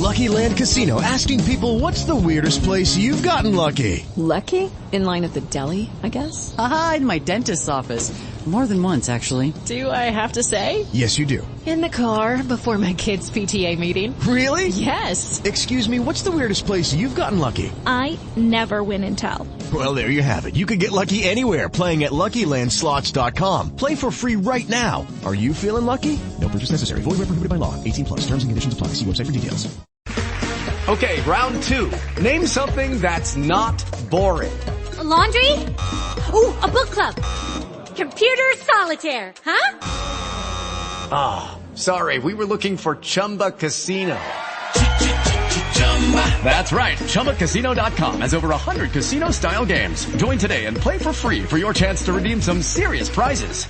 Lucky Land Casino, asking people, what's the weirdest place you've gotten lucky? Lucky? In line at the deli, I guess? Aha, in my dentist's office. More than once, actually. Do I have to say? Yes, you do. In the car before my kids' PTA meeting. Really? Yes. Excuse me, what's the weirdest place you've gotten lucky? I never win and tell. Well, there you have it. You can get lucky anywhere, playing at LuckyLandSlots.com. Play for free right now. Are you feeling lucky? No purchase necessary. Void where prohibited by law. 18+. Terms and conditions apply. See website for details. Okay, round two. Name something that's not boring. A laundry? Ooh, a book club. Computer solitaire, huh? Ah, sorry, we were looking for Chumba Casino. That's right, ChumbaCasino.com has over 100 casino-style games. Join today and play for free for your chance to redeem some serious prizes.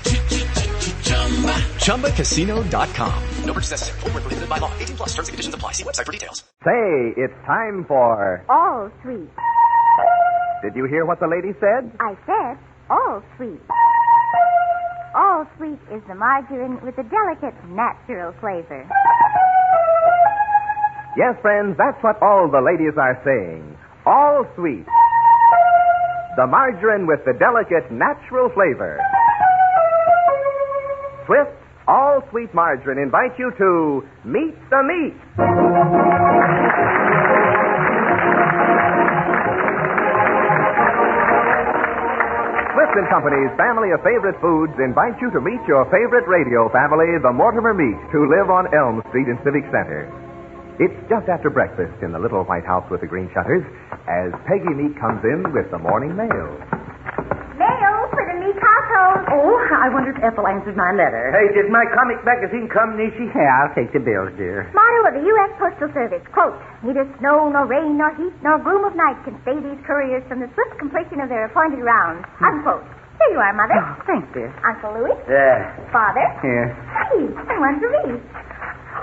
ChumbaCasino.com. No purchase necessary. Void where prohibited by law. 18+. Terms and conditions apply. See website for details. Say, it's time for... All sweet. Did you hear what the lady said? I said all sweet. All sweet is the margarine with a delicate natural flavor. Yes, friends, that's what all the ladies are saying. All sweet. The margarine with the delicate natural flavor. Swift's All Sweet Margarine invites you to Meet the Meat. Swift & Company's family of favorite foods invite you to meet your favorite radio family, the Mortimer Meeks, who live on Elm Street in Civic Center. It's just after breakfast in the little white house with the green shutters as Peggy Meek comes in with the morning mail. Mail for the Meek household. Oh, I wonder if Ethel answered my letter. Hey, did my comic magazine come, Niecy? Yeah, I'll take the bills, dear. Motto of the U.S. Postal Service, quote, neither snow, nor rain, nor heat, nor gloom of night can stay these couriers from the swift completion of their appointed rounds, unquote. Here you are, Mother. Oh, thanks, dear. Uncle Louie. Yeah. Father. Here. Hey, and one for me.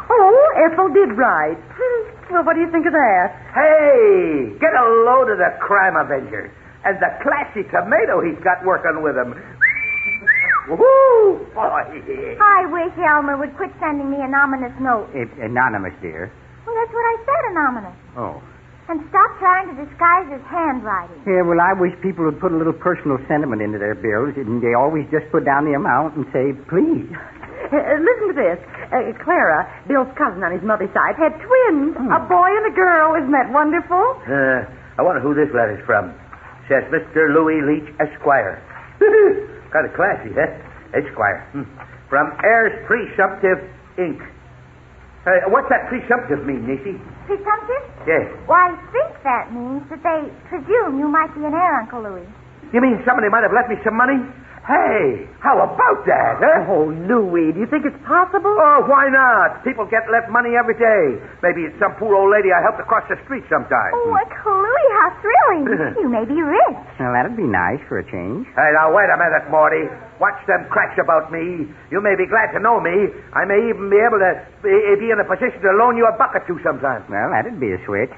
Oh, Ethel did write. Well, what do you think of that? Hey, get a load of the Crime Avenger and the classy tomato he's got working with him. Woo, boy. I wish Elmer would quit sending me anonymous notes. Anonymous, dear. Well, that's what I said, anonymous. Oh. And stop trying to disguise his handwriting. Yeah, well, I wish people would put a little personal sentiment into their bills, and they always just put down the amount and say, please. Listen to this. Clara, Bill's cousin on his mother's side, had twins. A boy and a girl. Isn't that wonderful? I wonder who this letter's from. Says Mr. Louie Leach, Esquire. Kind of classy, huh? Esquire. From Heir's Presumptive, Inc. What's that presumptive mean, Niecy? Presumptive? Yes. Well, I think that means that they presume you might be an heir, Uncle Louie. You mean somebody might have left me some money? Hey, how about that, huh? Oh, Louie, do you think it's possible? Oh, why not? People get left money every day. Maybe it's some poor old lady I helped across the street sometime. Oh, Uncle Louie, how thrilling. You may be rich. Well, that'd be nice for a change. Hey, now, wait a minute, Morty. Watch them cracks about me. You may be glad to know me. I may even be able to be in a position to loan you a buck or two sometime. Well, that'd be a switch.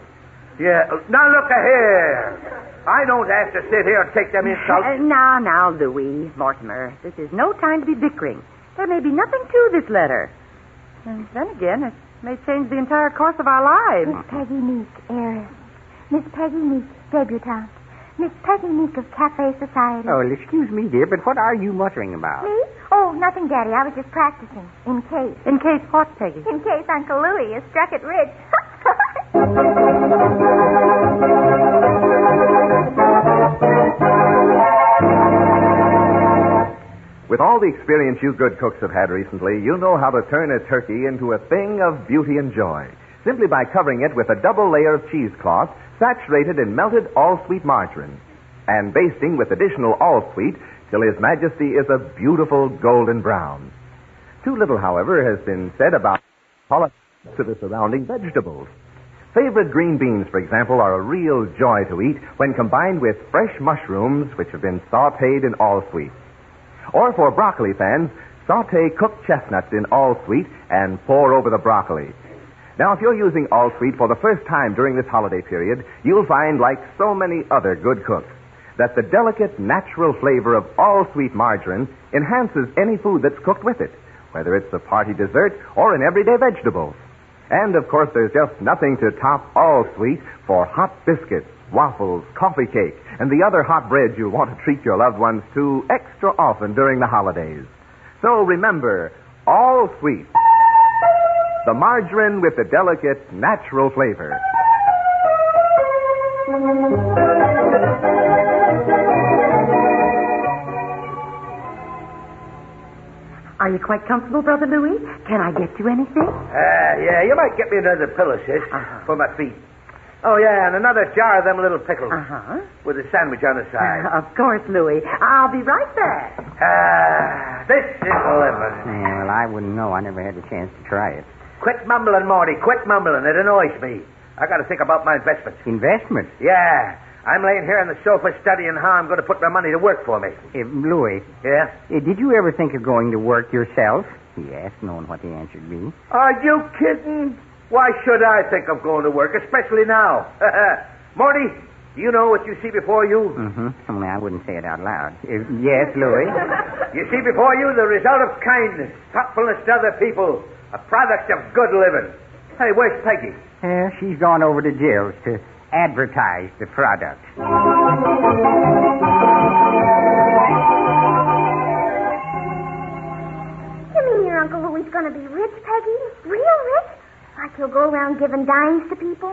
Yeah. Now, look here. I don't have to sit here and take them insults. Now, Louie, Mortimer, this is no time to be bickering. There may be nothing to this letter. And then again, it may change the entire course of our lives. Miss Peggy Meek, heiress. Miss Peggy Meek, debutante. Miss Peggy Meek of Cafe Society. Oh, well, excuse me, dear, but what are you muttering about? Me? Oh, nothing, Daddy. I was just practicing. In case. In case what, Peggy? In case Uncle Louie has struck it rich. With all the experience you good cooks have had recently, you know how to turn a turkey into a thing of beauty and joy. Simply by covering it with a double layer of cheesecloth saturated in melted all-sweet margarine and basting with additional all-sweet till His Majesty is a beautiful golden brown. Too little, however, has been said about politics to the surrounding vegetables. Favorite green beans, for example, are a real joy to eat when combined with fresh mushrooms which have been sautéed in all-sweet. Or for broccoli fans, sauté cooked chestnuts in all-sweet and pour over the broccoli. Now, if you're using all-sweet for the first time during this holiday period, you'll find, like so many other good cooks, that the delicate, natural flavor of all-sweet margarine enhances any food that's cooked with it, whether it's a party dessert or an everyday vegetable. And, of course, there's just nothing to top All Sweet for hot biscuits, waffles, coffee cake, and the other hot breads you'll want to treat your loved ones to extra often during the holidays. So remember, All Sweet, the margarine with the delicate, natural flavor. Are you quite comfortable, Brother Louie? Can I get you anything? Yeah, you might get me another pillow, sis, for my feet. Oh, yeah, and another jar of them little pickles. With a sandwich on the side. Of course, Louie. I'll be right back. This is living. Yeah, well, I wouldn't know. I never had the chance to try it. Quit mumbling, Morty. Quit mumbling. It annoys me. I got to think about my investments. Investment? Yeah. I'm laying here on the sofa studying how I'm going to put my money to work for me. Louie. Yeah? Did you ever think of going to work yourself? He asked, knowing what the answer'd be. Are you kidding? Why should I think of going to work, especially now? Morty, do you know what you see before you? Mm-hmm. Only I wouldn't say it out loud. Yes, Louie? You see before you the result of kindness, thoughtfulness to other people, a product of good living. Hey, where's Peggy? She's gone over to Jill's to advertise the product. You mean your Uncle Louie's going to be rich, Peggy? Real rich? Like he'll go around giving dimes to people?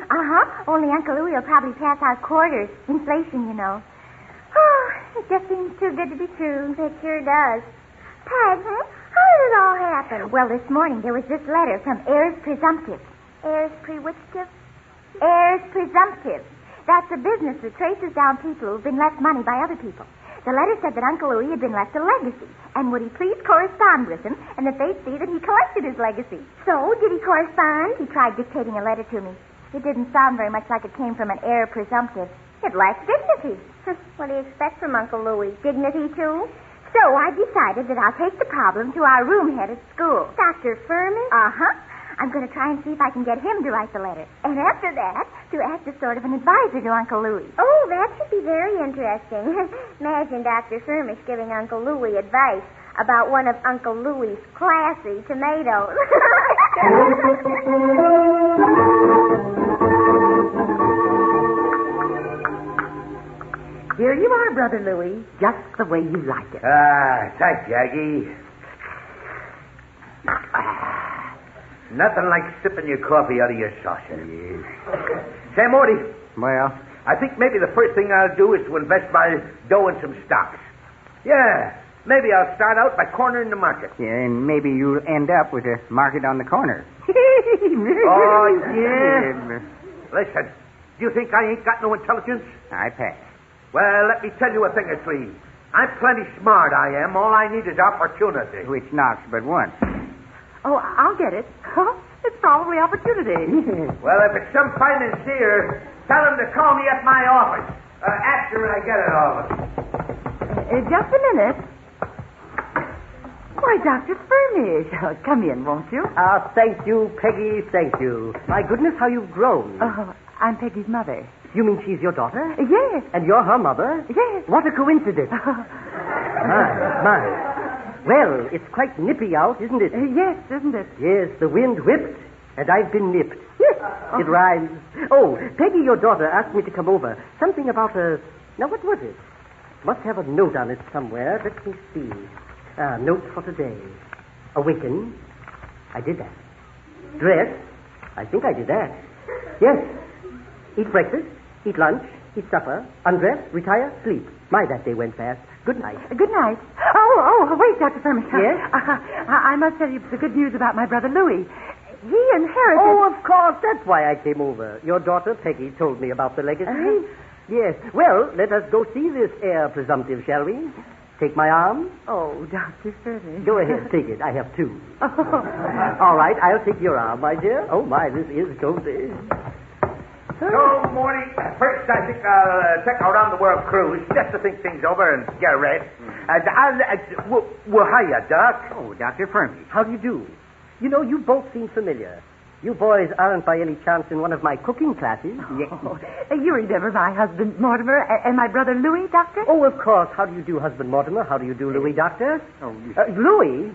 Only Uncle Louie will probably pass out quarters. Inflation, you know. Oh, it just seems too good to be true. It sure does. Peg, how did it all happen? Well, this morning there was this letter from Heirs Presumptive. Heirs Presumptive? Heirs Presumptive. That's a business that traces down people who've been left money by other people. The letter said that Uncle Louie had been left a legacy, and would he please correspond with him, and that they'd see that he collected his legacy. So, did he correspond? He tried dictating a letter to me. It didn't sound very much like it came from an heir presumptive. It lacked dignity. What do you expect from Uncle Louie? Dignity, too? So, I decided that I'll take the problem to our room head at school. Dr. Furman? I'm going to try and see if I can get him to write the letter. And after that, to act as sort of an advisor to Uncle Louie. Oh, that should be very interesting. Imagine Dr. Furmish giving Uncle Louie advice about one of Uncle Louie's classy tomatoes. Here you are, Brother Louie, just the way you like it. Thanks, Aggie. Nothing like sipping your coffee out of your saucer. Say, Morty. Well? I think maybe the first thing I'll do is to invest my dough in some stocks. Yeah, maybe I'll start out by cornering the market. Yeah, and maybe you'll end up with a market on the corner. Oh, yeah? Listen, do you think I ain't got no intelligence? I pass. Well, let me tell you a thing or three. I'm plenty smart, I am. All I need is opportunity. Which knocks but once. Oh, I'll get it. It's probably opportunity. Well, if it's some financier, tell him to call me at my office. After I get it all. Just a minute. Why, Dr. Furnish. Come in, won't you? Thank you, Peggy, thank you. My goodness, how you've grown. I'm Peggy's mother. You mean she's your daughter? Yes. And you're her mother? Yes. What a coincidence. My. Well, it's quite nippy out, isn't it? Yes, isn't it? Yes, the wind whipped, and I've been nipped. Yes, it rhymes. Oh, Peggy, your daughter, asked me to come over. Something about a... Now, what was it? Must have a note on it somewhere. Let me see. Note for today. Awaken. I did that. Dress. I think I did that. Yes. Eat breakfast. Eat lunch. Eat supper. Undress. Retire. Sleep. My, that day went fast. Good night. Good night. Oh, wait, Dr. Furman. Yes? I must tell you the good news about my brother Louie. He inherited... Oh, of course. That's why I came over. Your daughter, Peggy, told me about the legacy. Yes. Well, let us go see this heir presumptive, shall we? Take my arm? Oh, Dr. Furman. Go ahead, take it. I have two. All right, I'll take your arm, my dear. Oh, my, this is cozy. So, Morty, first I think I'll take a round-the-world cruise just to think things over and get a rest. Well, hiya, Doc. Oh, Dr. Furman, how do you do? You know, you both seem familiar. You boys aren't by any chance in one of my cooking classes. You remember my husband, Mortimer, and my brother Louie, Doctor? Oh, of course. How do you do, husband Mortimer? How do you do, Louie, Doctor? Louie?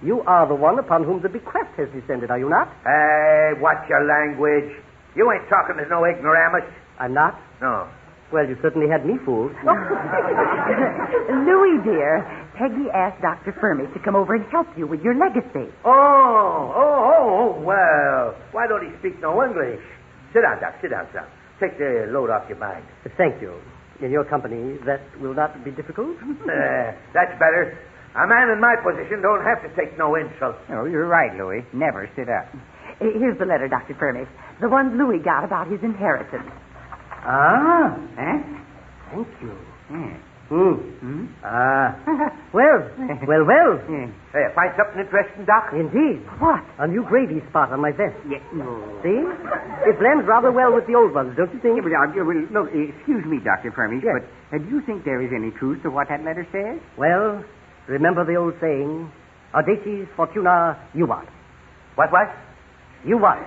You are the one upon whom the bequest has descended, are you not? Hey, watch your language. You ain't talking to no ignoramus. I'm not? No. Well, you certainly had me fooled. Louie, dear, Peggy asked Dr. Fermi to come over and help you with your legacy. Oh, well, why don't he speak no English? Sit down, Doc, sit down, son. Take the load off your mind. Thank you. In your company, that will not be difficult? That's better. A man in my position don't have to take no insults. Oh, you're right, Louie. Never sit up. Here's the letter, Dr. Fermi. The one Louie got about his inheritance. Ah, huh? Thank you. Yeah. Well. Hey, find something interesting, Doc? Indeed. What? A new gravy spot on my vest. Yeah. See? It blends rather well with the old ones, don't you think? Yeah, but, look, excuse me, Dr. Fermi, yes. But do you think there is any truth to what that letter says? Well, remember the old saying, Audaces fortuna juvat. What? Juvat.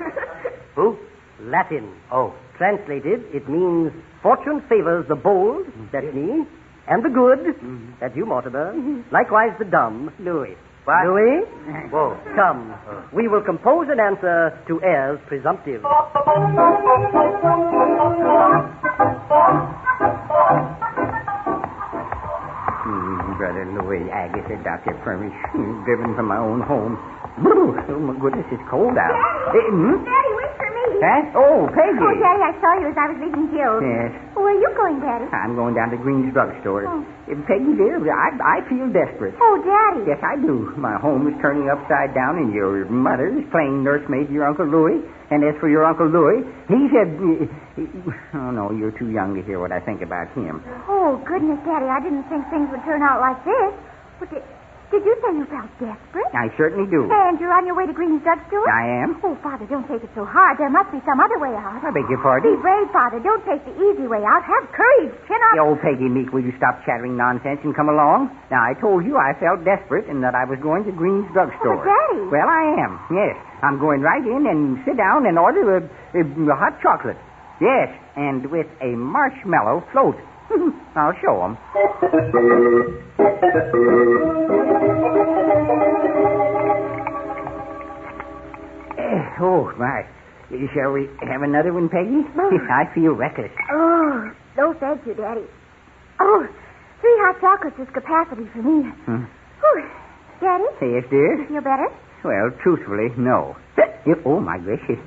Who? Latin. Oh. Translated, it means fortune favors the bold, that's me, and the good, that's you, Mortimer. Likewise the dumb, Louie. What? Louie? Whoa. Come. We will compose an answer to heirs presumptive. Brother Louie, Agatha, Dr. Fermi, driven from my own home. Oh, my goodness, it's cold out. Daddy, wait for me. Huh? Oh, Peggy. Oh, Daddy, I saw you as I was leaving Gil's. Yes. Where are you going, Daddy? I'm going down to Green's drugstore. Oh. Peggy, dear, I feel desperate. Oh, Daddy. Yes, I do. My home is turning upside down, and your mother is playing nursemaid to your Uncle Louie. And as for your Uncle Louie, he said... Oh, no, you're too young to hear what I think about him. Oh, goodness, Daddy, I didn't think things would turn out like this. But did you say you felt desperate? I certainly do. And you're on your way to Green's drugstore? I am. Oh, Father, don't take it so hard. There must be some other way out. I beg your pardon? Be brave, Father. Don't take the easy way out. Have courage. Chin up. Oh, Peggy Meek, will you stop chattering nonsense and come along? Now, I told you I felt desperate and that I was going to Green's drugstore. Oh, Daddy. Well, I am, yes. I'm going right in and sit down and order a hot chocolate. Yes, and with a marshmallow float. I'll show 'em. Oh, my. Shall we have another one, Peggy? I feel reckless. Oh, no, thank you, Daddy. Oh, 3 hot chocolates is capacity for me. Whew. Daddy? Yes, dear? You feel better? Well, truthfully, no. Oh, my gracious.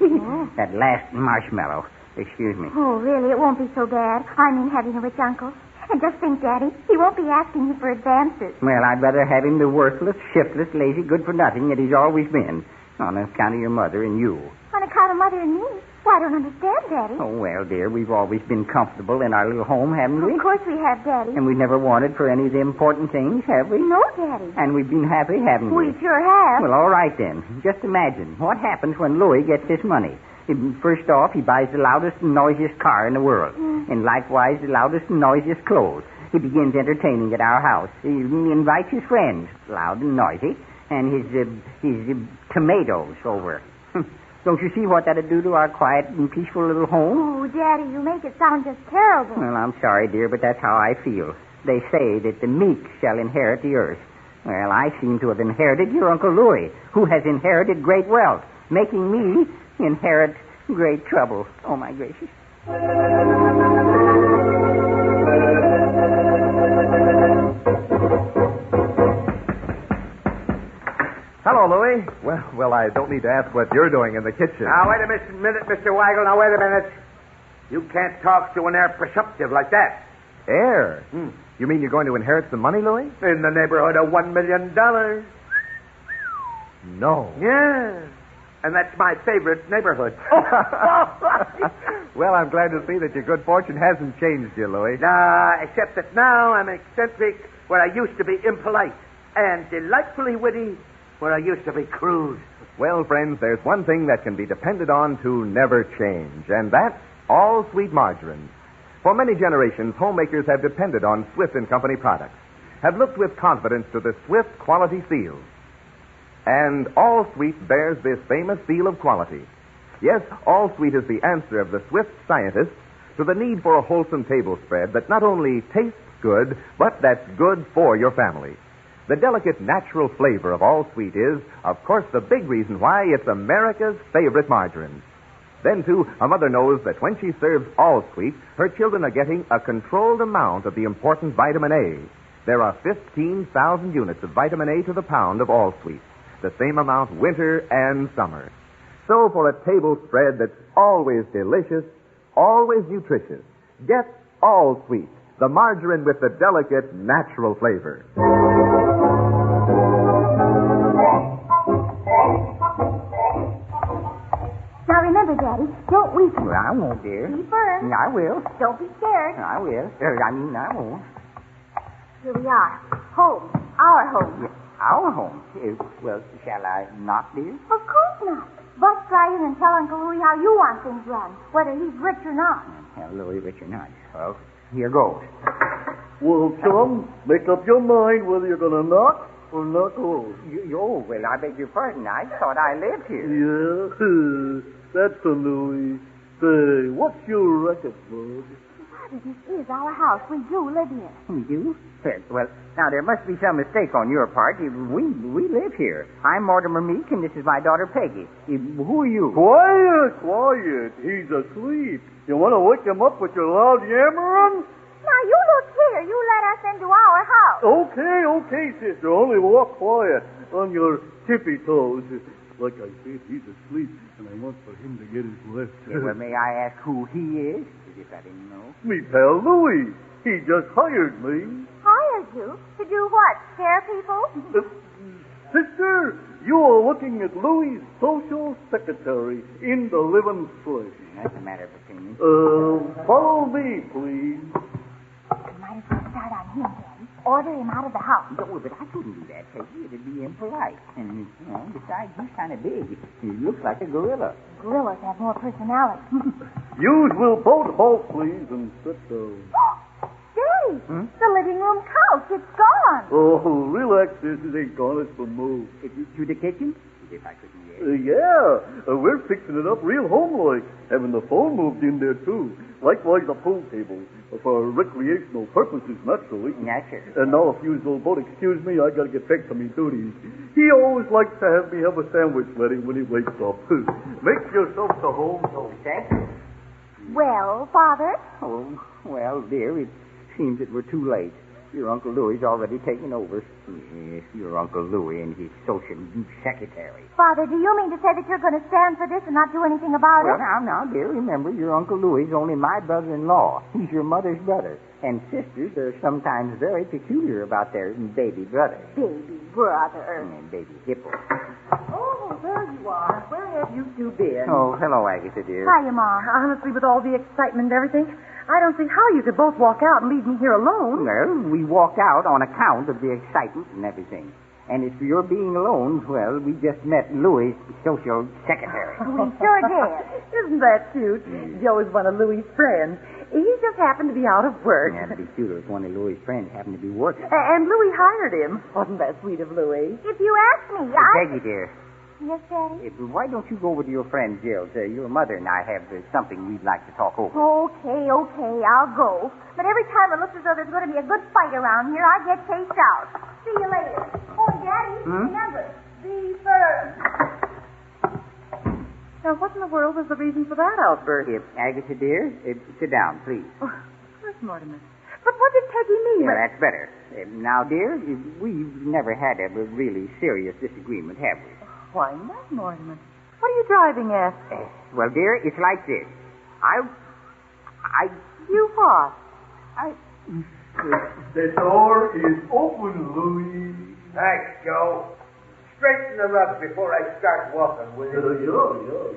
That last marshmallow. Excuse me. Oh, really? It won't be so bad. I mean, having a rich uncle. And just think, Daddy, he won't be asking you for advances. Well, I'd rather have him the worthless, shiftless, lazy, good-for-nothing that he's always been. On account of your mother and you. On account of Mother and me? Well, I don't understand, Daddy. Oh, well, dear, we've always been comfortable in our little home, haven't we? Of course we have, Daddy. And we've never wanted for any of the important things, have we? No, Daddy. And we've been happy, haven't we? We sure have. Well, all right, then. Just imagine. What happens when Louie gets this money? First off, he buys the loudest and noisiest car in the world. And likewise, the loudest and noisiest clothes. He begins entertaining at our house. He invites his friends, loud and noisy, and his tomatoes over. Don't you see what that'd do to our quiet and peaceful little home? Oh, Daddy, you make it sound just terrible. Well, I'm sorry, dear, but that's how I feel. They say that the Meeks shall inherit the earth. Well, I seem to have inherited your Uncle Louie, who has inherited great wealth, making me inherit great trouble. Oh, my gracious. Hello, Louie. Well, I don't need to ask what you're doing in the kitchen. Now, wait a minute, Mr. Weigel. Now, wait a minute. You can't talk to an heir presumptive like that. Heir? You mean you're going to inherit some money, Louie? In the neighborhood of $1 million. No. Yeah. And that's my favorite neighborhood. Well, I'm glad to see that your good fortune hasn't changed you, Louie. Except that now I'm eccentric where I used to be impolite and delightfully witty where I used to be crude. Well, friends, there's one thing that can be depended on to never change, and that's all sweet margarine. For many generations, homemakers have depended on Swift & Company products, have looked with confidence to the Swift quality seal. And All Sweet bears this famous seal of quality. Yes, All Sweet is the answer of the Swift scientists to the need for a wholesome table spread that not only tastes good, but that's good for your family. The delicate natural flavor of All Sweet is, of course, the big reason why it's America's favorite margarine. Then, too, a mother knows that when she serves All Sweet, her children are getting a controlled amount of the important vitamin A. There are 15,000 units of vitamin A to the pound of All Sweet, the same amount winter and summer. So for a table spread that's always delicious, always nutritious, get All Sweet, the margarine with the delicate natural flavor. Now remember, Daddy, don't weaken. Well, I won't, dear. Be firm. I will. Don't be scared. I will. I won't. Here we are. Home. Our home. Yeah, our home. Well, shall I not, dear? Of course not. Bust right in and tell Uncle Louie how you want things run, whether he's rich or not. Tell Louie rich or not. Well, here goes. Well, chum, make up your mind whether you're going to knock or not home. Well, I beg your pardon. I thought I lived here. Yeah, that's a Louie. Say, what's your record, bud? This is our house. We do live here. We do? Well, now, there must be some mistake on your part. We live here. I'm Mortimer Meeks, and this is my daughter, Peggy. Who are you? Quiet. He's asleep. You want to wake him up with your loud yammering? Now, you look here. You let us into our house. Okay, sister. Only walk quiet on your tippy toes. Like I said, he's asleep, and I want for him to get his rest. Well, may I ask who he is? If I didn't know. Me pal Louie. He just hired me. Hired you? To do what? Scare people? Sister, you are looking at Louie's social secretary in the living flesh. That's a matter of opinion. Follow me, please. You might as well start on him, Daddy. Order him out of the house. No, but I couldn't do that, Peggy. It'd be impolite. And, besides, he's kind of big. He looks like a gorilla. Gorillas have more personality. Yous will both halt, please, and sit down. Daddy, the living room couch, it's gone. Oh, relax, sis. It ain't gone. It's been moved. To the kitchen? If I couldn't we're fixing it up real home-like. Having the phone moved in there, too. Likewise, the pool table. For recreational purposes, naturally. Naturally. And now, if you will both excuse me, I got to get back to me duties. He always likes to have me have a sandwich ready when he wakes up. Make yourself to home. Oh, thank you. Well, Father? Oh, well, dear, it seems that we're too late. Your Uncle Louie's already taken over. Yes, your Uncle Louie and his social secretary. Father, do you mean to say that you're going to stand for this and not do anything about Well, it? now, dear, remember, your Uncle Louie's only my brother-in-law. He's your mother's brother. And sisters are sometimes very peculiar about their baby brother. Baby brother. And baby hippo. Oh, there you are. Where have you two been? Oh, hello, Agatha, dear. Hiya, Mom. Honestly, with all the excitement and everything, I don't see how you could both walk out and leave me here alone. Well, we walked out on account of the excitement and everything. And as for your being alone, well, we just met Louie's social secretary. We sure did. Isn't that cute? Joe is one of Louie's friends. He just happened to be out of work. Yeah, it'd be cuter if one of Louie's friends happened to be working. And Louie hired him. Wasn't that sweet of Louie? If you ask me, Peggy, dear. Yes, Daddy? Why don't you go over to your friend Jill's? Your mother and I have something we'd like to talk over. Okay, I'll go. But every time it looks as though there's going to be a good fight around here, I get chased out. See you later. Oh, Daddy, remember, be firm. Now, what in the world was the reason for that outburst? Agatha, dear, sit down, please. Oh, where's Mortimer? But what did Peggy mean? Yeah, that's better. Now, dear, we've never had a really serious disagreement, have we? Why not, Mortimer? What are you driving at? Well, dear, it's like this. You what? The door is open, Louie. Thanks, Joe. Straighten the rug before I start walking, will you?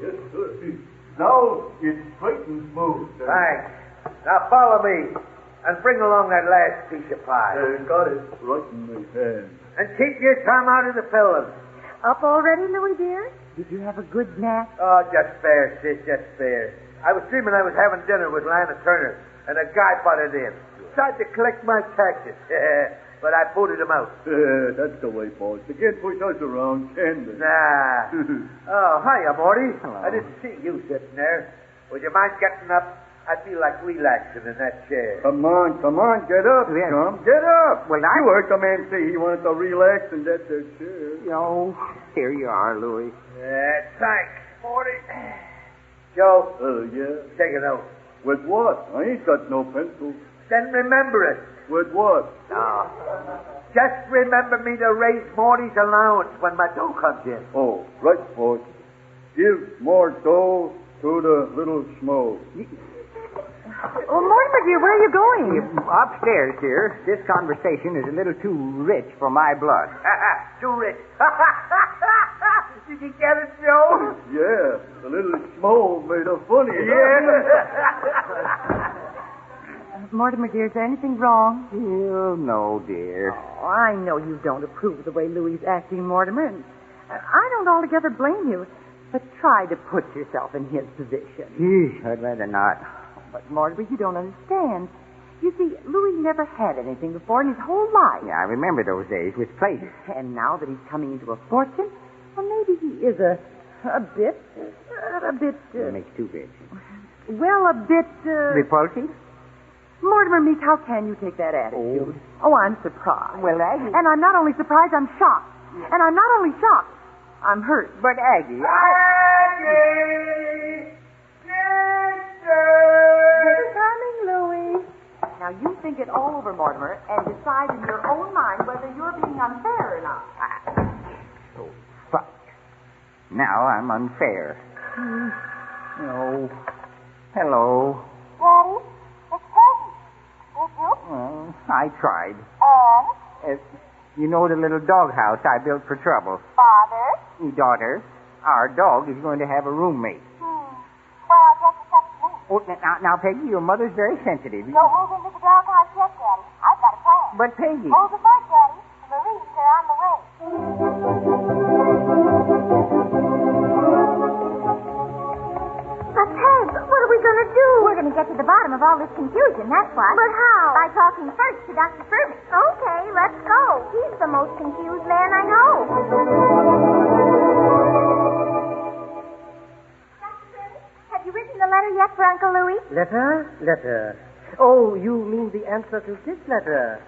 Yes, sir. Now it's straight and smooth. Thanks. Now follow me and bring along that last piece of pie. Got it right in my hand. And keep your tongue out of the pillows. Up already, Louie, dear? Did you have a good nap? Oh, just fair, sis, just fair. I was dreaming I was having dinner with Lana Turner, and a guy butted in. Tried to collect my taxes, but I booted him out. That's the way, boys. They can't push us around, can they? Nah. Oh, hiya, Morty. Hello. I didn't see you sitting there. Would you mind getting up? I feel like relaxing in that chair. Come on, get up, Yes. Chum. Get up. Well, You heard the man say he wanted to relax in that there chair. Oh, here you are, Louie. Thanks, Morty. Joe, Yeah? take a note. With what? I ain't got no pencil. Then remember it. With what? Just remember me to raise Morty's allowance when my dough comes in. Oh, right, boy. Give more dough to the little schmo. Oh, Mortimer, dear, where are you going? Upstairs here. This conversation is a little too rich for my blood. Too rich. Did you get it, Joe? Yeah, the little schmo made a funny. Mortimer, dear, is there anything wrong? Oh, no, dear. Oh, I know you don't approve of the way Louie's acting, Mortimer, and I don't altogether blame you. But try to put yourself in his position. I'd rather not. But, Mortimer, you don't understand. You see, Louie never had anything before in his whole life. Yeah, I remember those days with pleasure. And now that he's coming into a fortune, well, maybe he is a bit... It makes two bits. Well, a bit... Repulsive? Mortimer Meeks, how can you take that attitude? Oh, I'm surprised. Well, Aggie... And I'm not only surprised, I'm shocked. And I'm not only shocked, I'm hurt. But, Aggie... Aggie! You're coming, Louie. Now, you think it all over, Mortimer, and decide in your own mind whether you're being unfair or not. Oh, fuck. Now I'm unfair. No. Hello. Daddy, it's Peggy. Did you? Well, I tried. And? You know the little doghouse I built for trouble? Father? Your daughter, our dog is going to have a roommate. Well, I guess it's up to me. Oh, now, Peggy, your mother's very sensitive. Don't move into the doghouse yet, Daddy. I've got a plan. But, Peggy... Hold the fort, Daddy. The Marines are on the way. But, Peg, what are we going to do? We're going to get to the bottom of all this confusion, that's what. But how? By talking first to Dr. Furman. Okay, let's go. He's the most confused man I know. Have you written the letter yet for Uncle Louie? Letter? Oh, you mean the answer to this letter?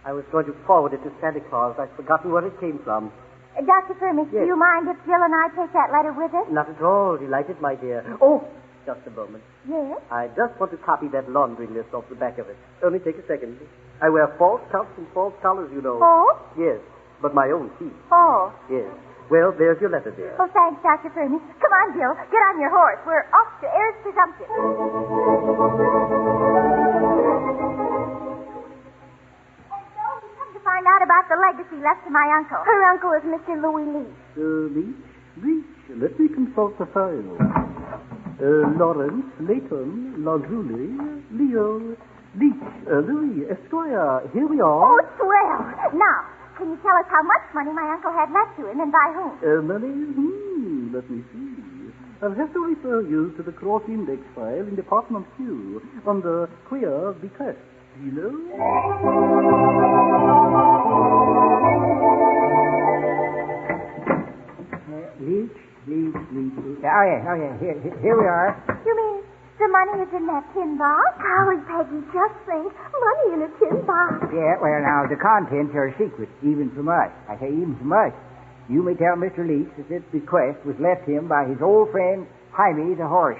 I was going to forward it to Santa Claus. I'd forgotten where it came from. Dr. Furman, Yes. do you mind if Jill and I take that letter with us? Not at all. Delighted, my dear. Oh, just a moment. Yes? I just want to copy that laundry list off the back of it. Only take a second. I wear false cuffs and false collars, you know. Oh? Yes, but my own teeth. Oh. Yes. Well, there's your letter, dear. Oh, thanks, Dr. Furman. Come on, Jill. Get on your horse. We're off to Heir's Presumptive. Come to find out about the legacy left to my uncle. Her uncle is Mr. Louie Leach. Leach. Let me consult the file. Lawrence, Layton, Lazuli, Leo, Leach, Louis, Esquire. Here we are. Oh, swell. Now, can you tell us how much money my uncle had left to him and by whom? Money? Let me see. I'll have to refer you to the cross index file in Department Q on the queer bequest. You know? Leach. Oh, yeah. Here we are. You mean the money is in that tin box? Golly, Peggy, just think. Money in a tin box. Yeah, well, now, the contents are a secret, even from us. I say even from us. You may tell Mr. Leach that this bequest was left him by his old friend, Jaime the horse.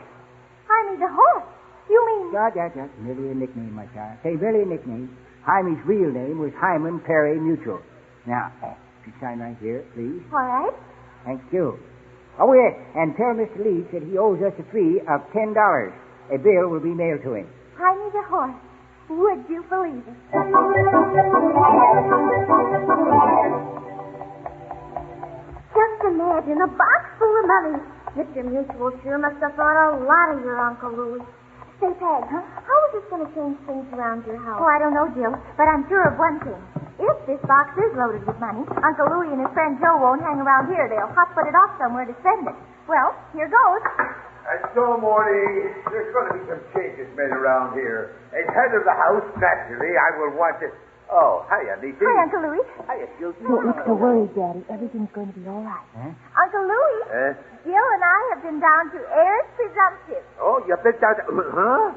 Jaime the horse? You mean... Just merely a nickname, my child. Say, merely a nickname. Jaime's real name was Hyman Perry Mutual. Now, you sign right here, please. All right. Thank you. Oh, yes, and tell Mr. Leach that he owes us a fee of $10. A bill will be mailed to him. Jaime the horse. Would you believe it? Just imagine a box full of money. Mr. Mutual sure must have thought a lot of your Uncle Louie. Say, Peg, how is this going to change things around your house? Oh, I don't know, Jill, but I'm sure of one thing. If this box is loaded with money, Uncle Louie and his friend Joe won't hang around here. They'll put it off somewhere to spend it. Well, here goes. So, Morty, there's going to be some changes made around here. As head of the house, naturally, I will want to... Oh, hiya, Niecy. Hi, Uncle Louie. Hiya, Susie. Don't look so worried, Daddy. Everything's going to be all right. Huh? Uncle Louie, Jill and I have been down to Heir's Presumptive. Oh, you've been down to... Huh?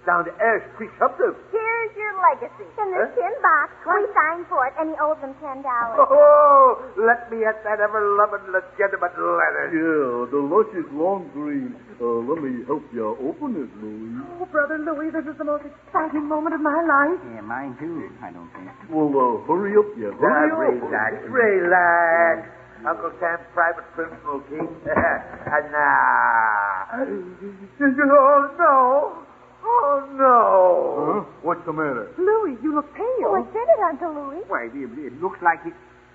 Down to Heir's Presumptive. Here's your legacy. In this tin box. We signed for it, and he owes them $10. Oh, let me at that ever-loving legitimate letter. Yeah, the luscious long green. Let me help you open it, Louie. Oh, Brother Louie, this is the most exciting moment of my life. Yeah, mine too, I don't think. Well, hurry up, you. Hurry up. Relax. Uncle Sam's private criminal key. And now... Oh, no. Oh, no. Huh? What's the matter? Louie, you look pale. What's in it, Uncle Louie? Why, it looks like it.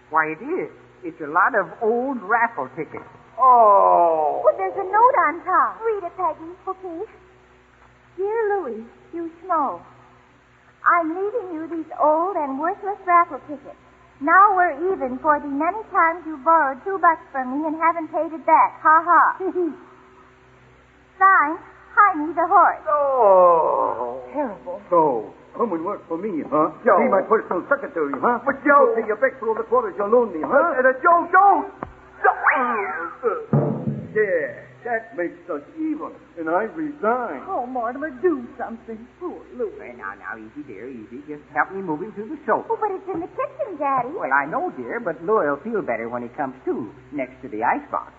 Why, it is. It's a lot of old raffle tickets. Oh. Well, there's a note on top. Read it, Peggy. Okay. Dear Louie, you know, I'm leaving you these old and worthless raffle tickets. Now we're even for the many times you borrowed $2 from me and haven't paid it back. Ha ha. Signed, Jaime the horse. Oh. Terrible. So, come and work for me, huh? Joe. Be my personal secretary, huh? But Joe. Pay you back for all the quarters you loaned me, huh? Joe. Yeah, that makes us even, and I resign. Oh, Mortimer, do something. Poor Louie. Now, easy, dear, easy. Just help me move him to the sofa. Oh, but it's in the kitchen, Daddy. Well, I know, dear, but Louie will feel better when he comes to, next to the icebox.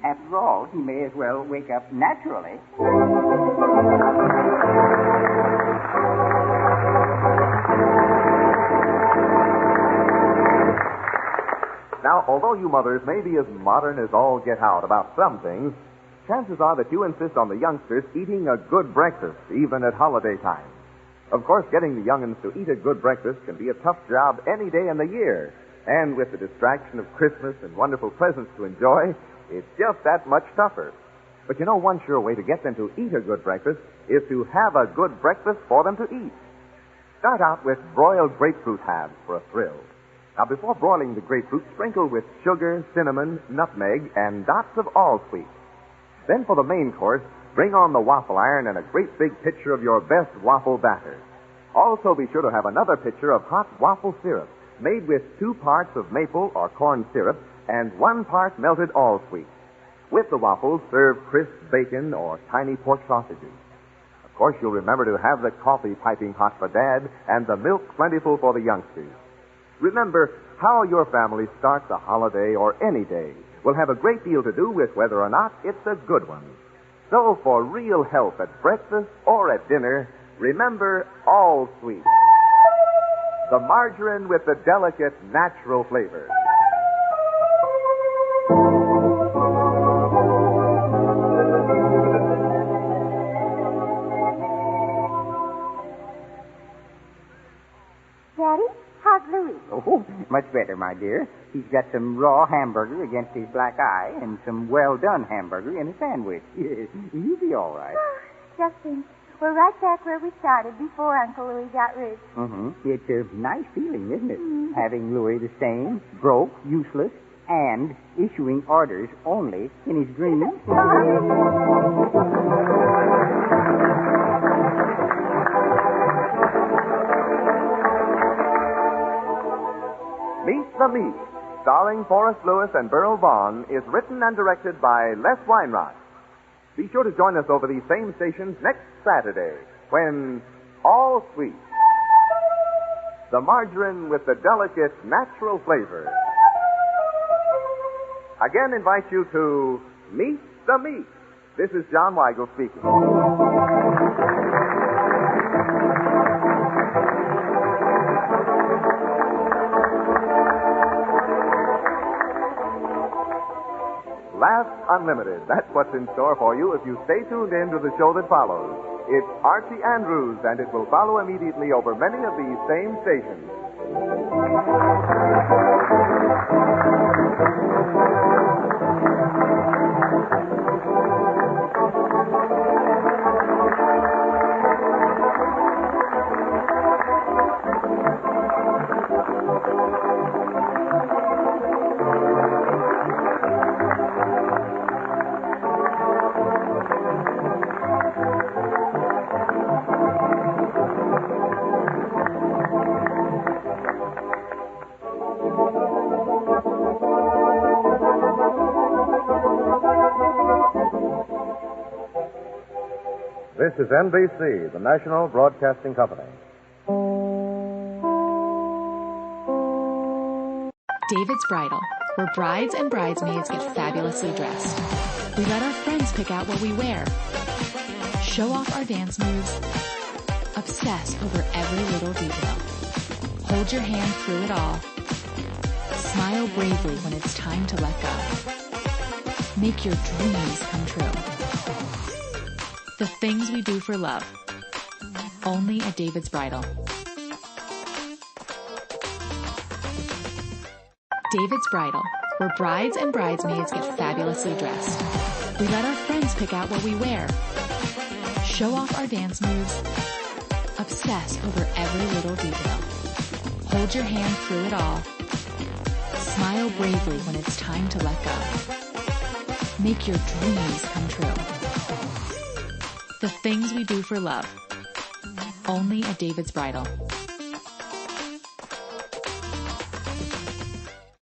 After all, he may as well wake up naturally. Now, although you mothers may be as modern as all get out about some things, chances are that you insist on the youngsters eating a good breakfast, even at holiday time. Of course, getting the young'uns to eat a good breakfast can be a tough job any day in the year. And with the distraction of Christmas and wonderful presents to enjoy, it's just that much tougher. But you know, one sure way to get them to eat a good breakfast is to have a good breakfast for them to eat. Start out with broiled grapefruit halves for a thrill. Now, before broiling the grapefruit, sprinkle with sugar, cinnamon, nutmeg, and dots of allsweet. Then for the main course, bring on the waffle iron and a great big pitcher of your best waffle batter. Also be sure to have another pitcher of hot waffle syrup, made with 2 parts of maple or corn syrup and 1 part melted allsweet. With the waffles, serve crisp bacon or tiny pork sausages. Of course, you'll remember to have the coffee piping hot for Dad and the milk plentiful for the youngsters. Remember, how your family starts a holiday or any day will have a great deal to do with whether or not it's a good one. So, for real health at breakfast or at dinner, remember allsweet. The margarine with the delicate natural flavor. Daddy, how's Louie? Oh, much better, my dear. He's got some raw hamburger against his black eye and some well-done hamburger in a sandwich. He'll be all right. Just think, we're right back where we started before Uncle Louie got rich. It's a nice feeling, isn't it? Having Louie the same, broke, useless, and issuing orders only in his dreams. Meet the Meeks, starring Forrest Lewis and Burl Vaughn, is written and directed by Les Weinrod. Be sure to join us over these same stations next Saturday when All Sweet, the margarine with the delicate natural flavor, again invite you to Meet the Meeks. This is John Weigel speaking. Laugh Unlimited. That's what's in store for you if you stay tuned in to the show that follows. It's Archie Andrews, and it will follow immediately over many of these same stations. This is NBC, the National Broadcasting Company. David's Bridal, where brides and bridesmaids get fabulously dressed. We let our friends pick out what we wear, show off our dance moves, obsess over every little detail, hold your hand through it all, smile bravely when it's time to let go. Make your dreams come true. The things we do for love. Only at David's Bridal. David's Bridal, where brides and bridesmaids get fabulously dressed. We let our friends pick out what we wear, show off our dance moves, obsess over every little detail, hold your hand through it all, smile bravely when it's time to let go. Make your dreams come true. The things we do for love. Only at David's Bridal.